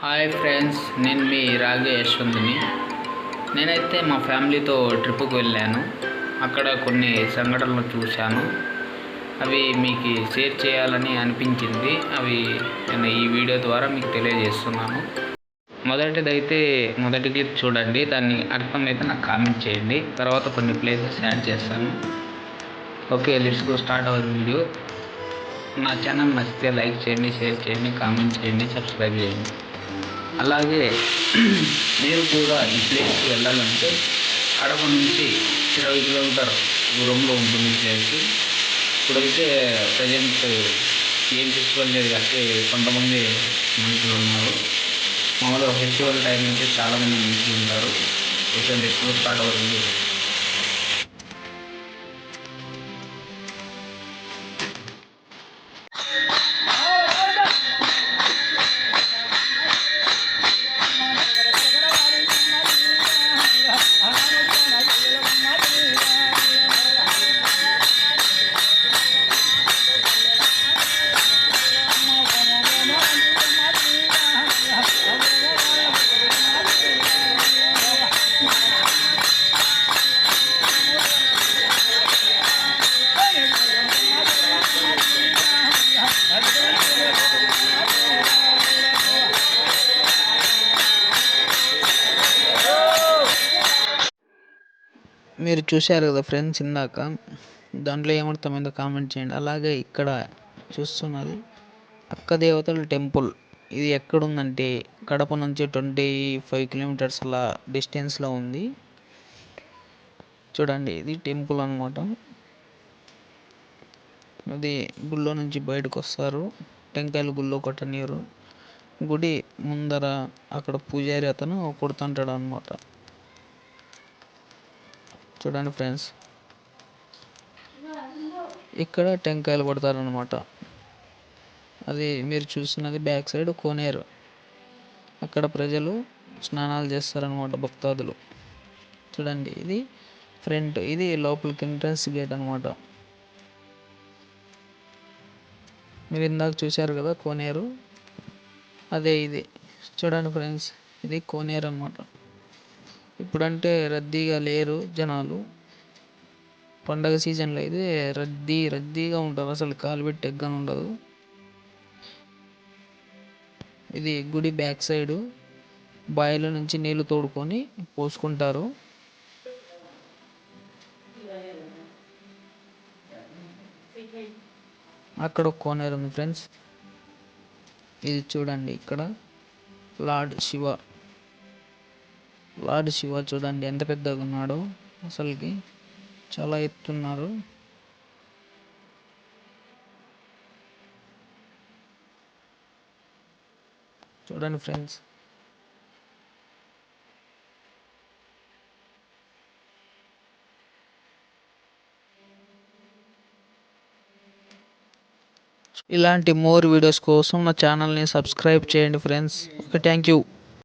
Hi friends, నేను మీ రాగే యశ్వంత్ని. నేనైతే మా ఫ్యామిలీతో ట్రిప్పుకి వెళ్ళాను. అక్కడ కొన్ని సంఘటనలు చూశాను. అవి మీకు షేర్ చేయాలని అనిపించింది. అవి నేను ఈ వీడియో ద్వారా మీకు తెలియజేస్తున్నాను. మొదటి క్లిప్ చూడండి. దాన్ని అర్థమైతే నాకు కామెంట్ చేయండి. తర్వాత కొన్ని ప్లేసెస్ యాడ్ చేస్తాను. Okay, let's go start our video. నా ఛానల్ నచ్చితే లైక్ చేయండి, షేర్ చేయండి, కామెంట్ చేయండి, సబ్స్క్రైబ్ చేయండి. అలాగే మీరు కూడా ఈ ప్లేస్కి వెళ్ళాలంటే కడప నుంచి 20 కిలోమీటర్ దూరంలో ఉంటుంది ప్లేస్. ఇప్పుడైతే ప్రజెంట్ ఏం ఫెస్టివల్ లేదు కాబట్టి కొంతమంది మనుషులు ఉన్నారు. మామూలుగా ఫెస్టివల్ టైం అయితే చాలామంది మనుషులు ఉంటారు. ఓకే, ఎక్కువ స్టార్ట్ అవుతుంది. మీరు చూశారు కదా ఫ్రెండ్స్, ఇందాక దాంట్లో ఏమర్థమైందో కామెంట్ చేయండి. అలాగే ఇక్కడ చూస్తున్నది అక్క దేవతల టెంపుల్. ఇది ఎక్కడుందంటే కడప నుంచి 25 కిలోమీటర్స్ అలా డిస్టెన్స్లో ఉంది. చూడండి, ఇది టెంపుల్ అనమాట. అది గుళ్ళో నుంచి బయటకు వస్తారు. టెంకాయలు గుళ్ళో కొట్టనీరు. గుడి ముందర అక్కడ పూజారి అతను కొడుతుంటాడు అనమాట. చూడండి ఫ్రెండ్స్, ఇక్కడ టెంకాయలు కొడతారనమాట. అది మీరు చూస్తున్నది బ్యాక్ సైడ్ కోనేరు. అక్కడ ప్రజలు స్నానాలు చేస్తారనమాట, భక్తాదులు. చూడండి, ఇది ఫ్రంట్, ఇది లోపలికి ఎంట్రన్స్ గేట్ అనమాట. మీరు ఇందాక చూశారు కదా కోనేరు, అదే ఇది. చూడండి ఫ్రెండ్స్, ఇది కోనేరు అనమాట. ఇప్పుడంటే రద్దీగా లేరు జనాలు. పండగ సీజన్లో అయితే రద్దీగా ఉంటారు, అసలు కాలు పెట్టి ఎగ్గని ఉండదు. ఇది గుడి బ్యాక్ సైడు. బావిలో నుంచి నీళ్లు తోడుకొని పోసుకుంటారు. అక్కడ ఒక కోనేరు ఉంది ఫ్రెండ్స్. ఇది చూడండి, ఇక్కడ లార్డ్ శివ చూడండి ఎంత పెద్దగా ఉన్నాడో. అసలుకి చాలా ఎత్తున్నారు. చూడండి ఫ్రెండ్స్, ఇలాంటి మోర్ వీడియోస్ కోసం నా ఛానల్ని సబ్స్క్రైబ్ చేయండి ఫ్రెండ్స్. Okay, thank you.